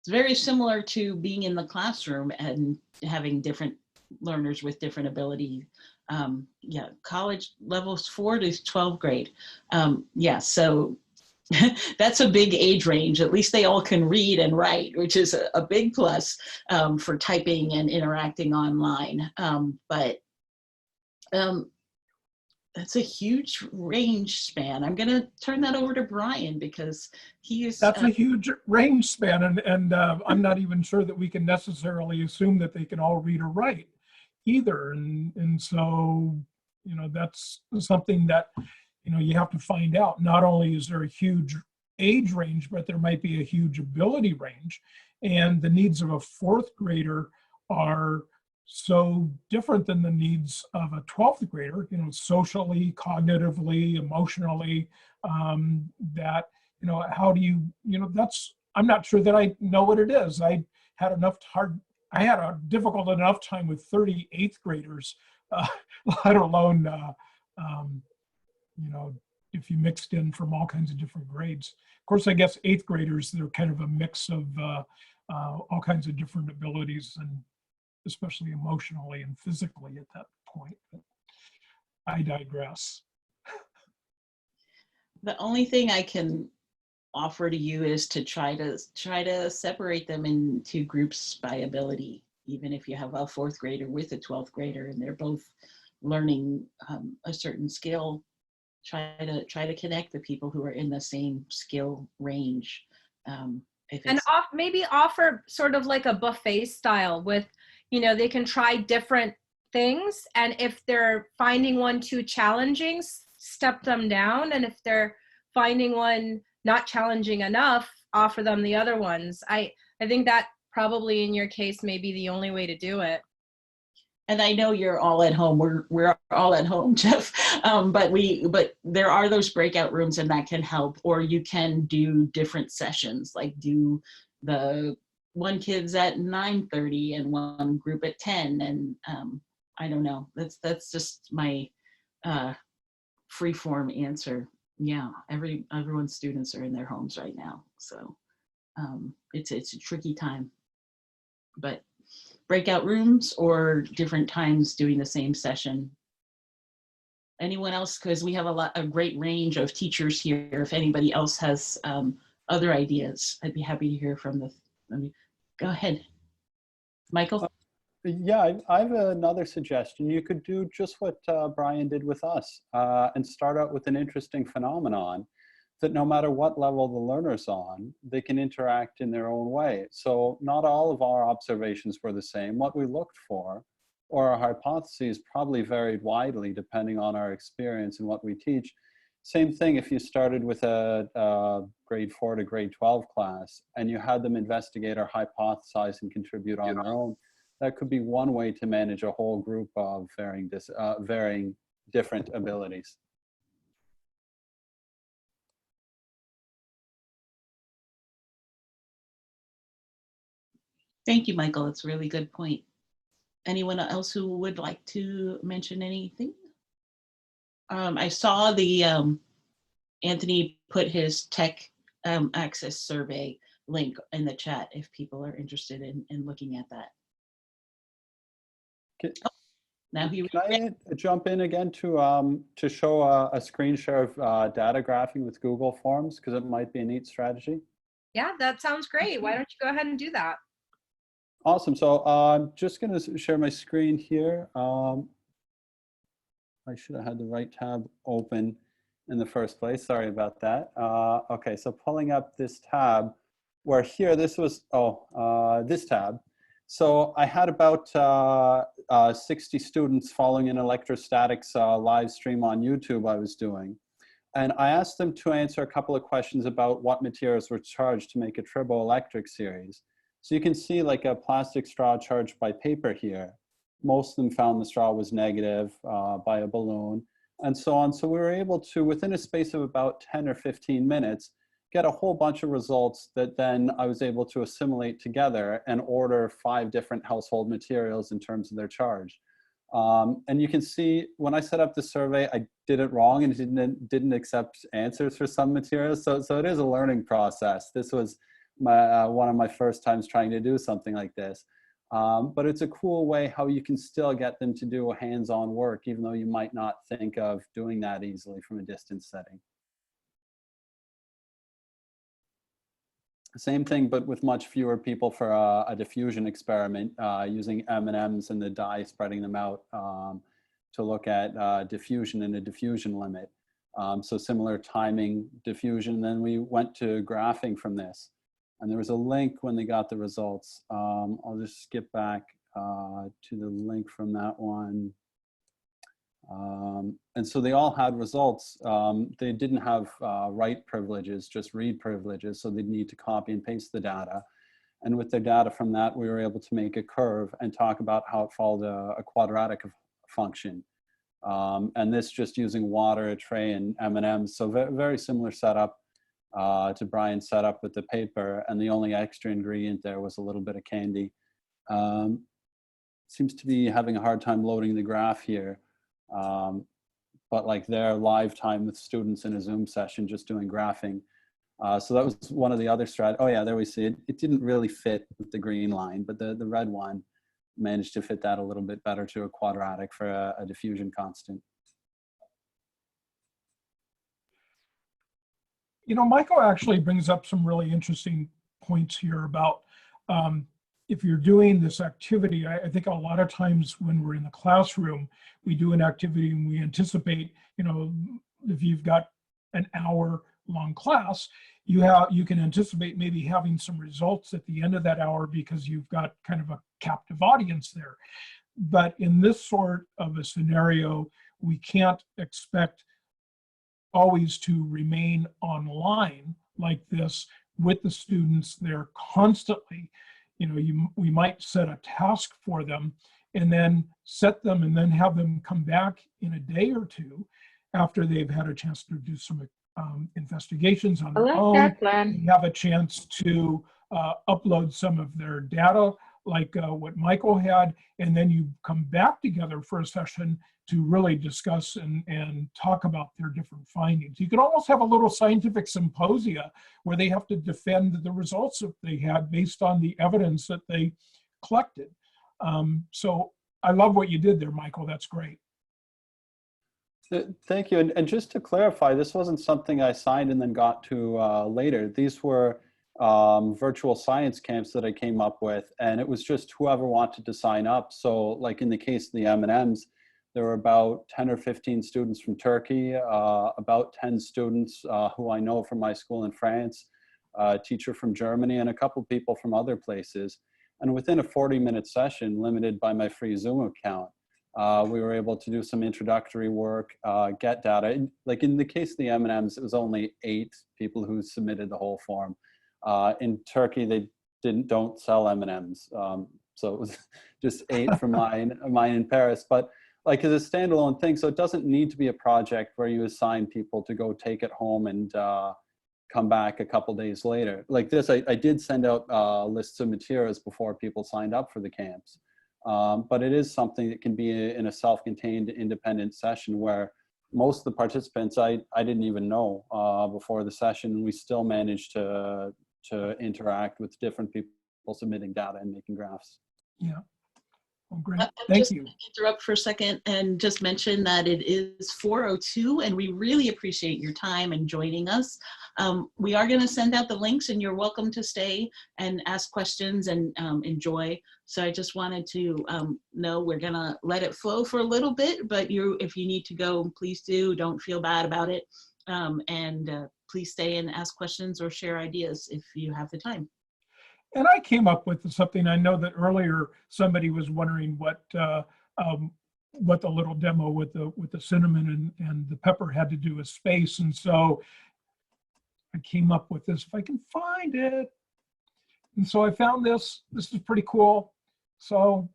it's very similar to being in the classroom and having different learners with different ability. Yeah, college levels 4 to 12th grade. Yeah, so that's a big age range. At least they all can read and write, which is a big plus for typing and interacting online. But that's a huge range span. I'm going to turn that over to Brian because he is. That's a huge range span, and I'm not even sure that we can necessarily assume that they can all read or write either. And so, you know, that's something that, you know, you have to find out. Not only is there a huge age range, but there might be a huge ability range. And the needs of a 4th grader are so different than the needs of a 12th grader, you know, socially, cognitively, emotionally, that, you know, how do you, you know, that's, I'm not sure that I know what it is. I had a difficult enough time with 38th graders, let alone, you know, if you mixed in from all kinds of different grades. Of course, I guess 8th graders, they're kind of a mix of all kinds of different abilities, and especially emotionally and physically at that point. But I digress. The only thing I can offer to you is to try to separate them into groups by ability. Even if you have a 4th grader with a 12th grader and they're both learning a certain skill, try to connect the people who are in the same skill range. If And it's, maybe offer sort of like a buffet style with, you know, they can try different things. And if they're finding one too challenging, step them down. And if they're finding one not challenging enough, offer them the other ones. I think that probably in your case may be the only way to do it. and I know you're all at home. We're all at home, Jeff. But there are those breakout rooms, and that can help. Or you can do different sessions, like do the one kid's at 9:30 and one group at 10. And I don't know. That's just my free form answer. Yeah, everyone's students are in their homes right now, so it's a tricky time. But breakout rooms or different times doing the same session. Anyone else? Because we have a great range of teachers here. If anybody else has other ideas, I'd be happy to hear from go ahead, Michael. Yeah, I have another suggestion. You could do just what Brian did with us and start out with an interesting phenomenon that no matter what level the learner's on, they can interact in their own way. So not all of our observations were the same. What we looked for, or our hypotheses, probably varied widely depending on our experience and what we teach. Same thing if you started with a grade 4 to grade 12 class and you had them investigate or hypothesize and contribute on their own. That could be one way to manage a whole group of varying different abilities. Thank you, Michael. That's a really good point. Anyone else who would like to mention anything? I saw the Anthony put his tech access survey link in the chat if people are interested in looking at that. Now can I jump in again to show a screen share of data graphing with Google Forms, because it might be a neat strategy? Yeah, that sounds great. Why don't you go ahead and do that? Awesome. So I'm just going to share my screen here. I should have had the right tab open in the first place. Sorry about that. Okay, so pulling up this tab, where here this was, this tab. So I had about 60 students following an electrostatics live stream on YouTube I was doing. And I asked them to answer a couple of questions about what materials were charged to make a triboelectric series. So you can see like a plastic straw charged by paper here. Most of them found the straw was negative by a balloon and so on. So we were able to, within a space of about 10 or 15 minutes, get a whole bunch of results that then I was able to assimilate together and order 5 different household materials in terms of their charge. And you can see when I set up the survey, I did it wrong and didn't accept answers for some materials. So it is a learning process. This was one of my first times trying to do something like this. But it's a cool way how you can still get them to do a hands-on work, even though you might not think of doing that easily from a distance setting. Same thing, but with much fewer people for a diffusion experiment, using M&Ms and the dye, spreading them out to look at diffusion and a diffusion limit. So similar timing diffusion. Then we went to graphing from this. And there was a link when they got the results. I'll just skip back to the link from that one. And so they all had results. They didn't have write privileges, just read privileges. So they'd need to copy and paste the data. And with their data from that, we were able to make a curve and talk about how it followed a quadratic function. And this just using water, a tray, and M&Ms. So very similar setup to Brian's setup with the paper. And the only extra ingredient there was a little bit of candy. Seems to be having a hard time loading the graph here. But like their live time with students in a Zoom session, just doing graphing. So that was one of the other strategies. Oh yeah, there we see it. It didn't really fit with the green line, but the red one managed to fit that a little bit better to a quadratic for a diffusion constant. You know, Michael actually brings up some really interesting points here about if you're doing this activity, I think a lot of times when we're in the classroom, we do an activity and we anticipate, you know, if you've got an hour-long class, you can anticipate maybe having some results at the end of that hour because you've got kind of a captive audience there. But in this sort of a scenario, we can't expect always to remain online like this with the students there constantly. You know, we might set a task for them and then set them and then have them come back in a day or two after they've had a chance to do some investigations on their own. that plan. Have a chance to upload some of their data like what Michael had, and then you come back together for a session to really discuss and talk about their different findings. You can almost have a little scientific symposia where they have to defend the results that they had based on the evidence that they collected. So I love what you did there, Michael. That's great. Thank you. And just to clarify, this wasn't something I signed and then got to later. These were virtual science camps that I came up with, and it was just whoever wanted to sign up. So like in the case of the M&Ms, there were about 10 or 15 students from Turkey, about 10 students who I know from my school in France, a teacher from Germany, and a couple people from other places. And within a 40-minute session, limited by my free Zoom account, we were able to do some introductory work, get data. Like in the case of the M&Ms, it was only 8 people who submitted the whole form. In Turkey, they don't sell M&Ms, so it was just 8 from mine in Paris. But like as a standalone thing, so it doesn't need to be a project where you assign people to go take it home and come back a couple days later. Like this, I did send out lists of materials before people signed up for the camps. But it is something that can be in a self-contained independent session where most of the participants I didn't even know before the session. We still managed to interact with different people submitting data and making graphs. Yeah. Well, great. Thank you. Interrupt for a second and just mention that it is 4:02 and we really appreciate your time and joining us. We are going to send out the links and you're welcome to stay and ask questions and enjoy. So I just wanted to know we're going to let it flow for a little bit, but if you need to go, please do. Don't feel bad about it. Please stay and ask questions or share ideas if you have the time. And I came up with something. I know that earlier somebody was wondering what the little demo with the cinnamon and the pepper had to do with space, and so I came up with this. If I can find it, and so I found this. This is pretty cool. So.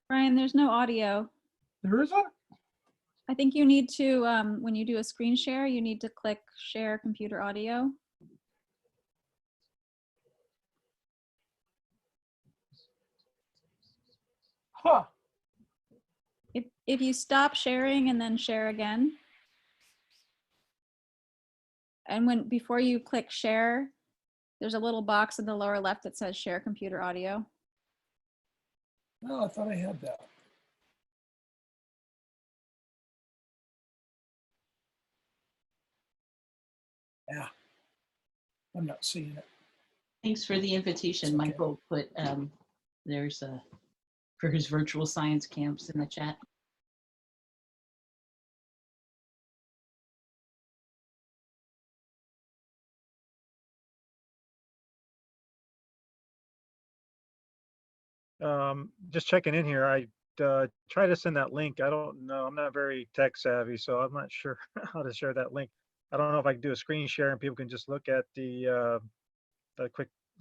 Brian, there's no audio. There isn't? I think you need to, when you do a screen share, you need to click share computer audio. Huh. If you stop sharing and then share again, and before you click share, there's a little box in the lower left that says share computer audio. No, I thought I had that. Yeah, I'm not seeing it. Thanks for the invitation. Okay. Michael put there's for his virtual science camps in the chat. Just checking in here. I try to send that link. I don't know. I'm not very tech savvy, so I'm not sure how to share that link. I don't know if I can do a screen share and people can just look at the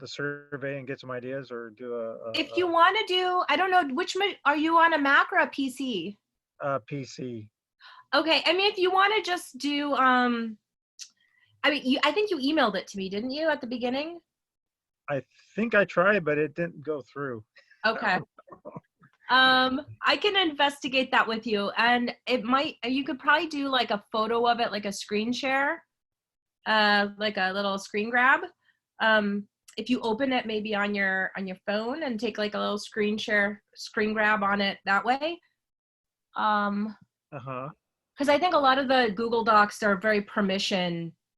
survey and get some ideas, or do if you want to do, I don't know, are you on a Mac or a PC? PC. Okay, I mean, if you want to just do, I think you emailed it to me, didn't you, at the beginning? I think I tried, but it didn't go through. Okay. I can investigate that with you, and you could probably do like a photo of it, like a screen share, like a little screen grab. If you open it maybe on your phone and take like a little screen grab on it that way. Because I think a lot of the Google Docs are very permission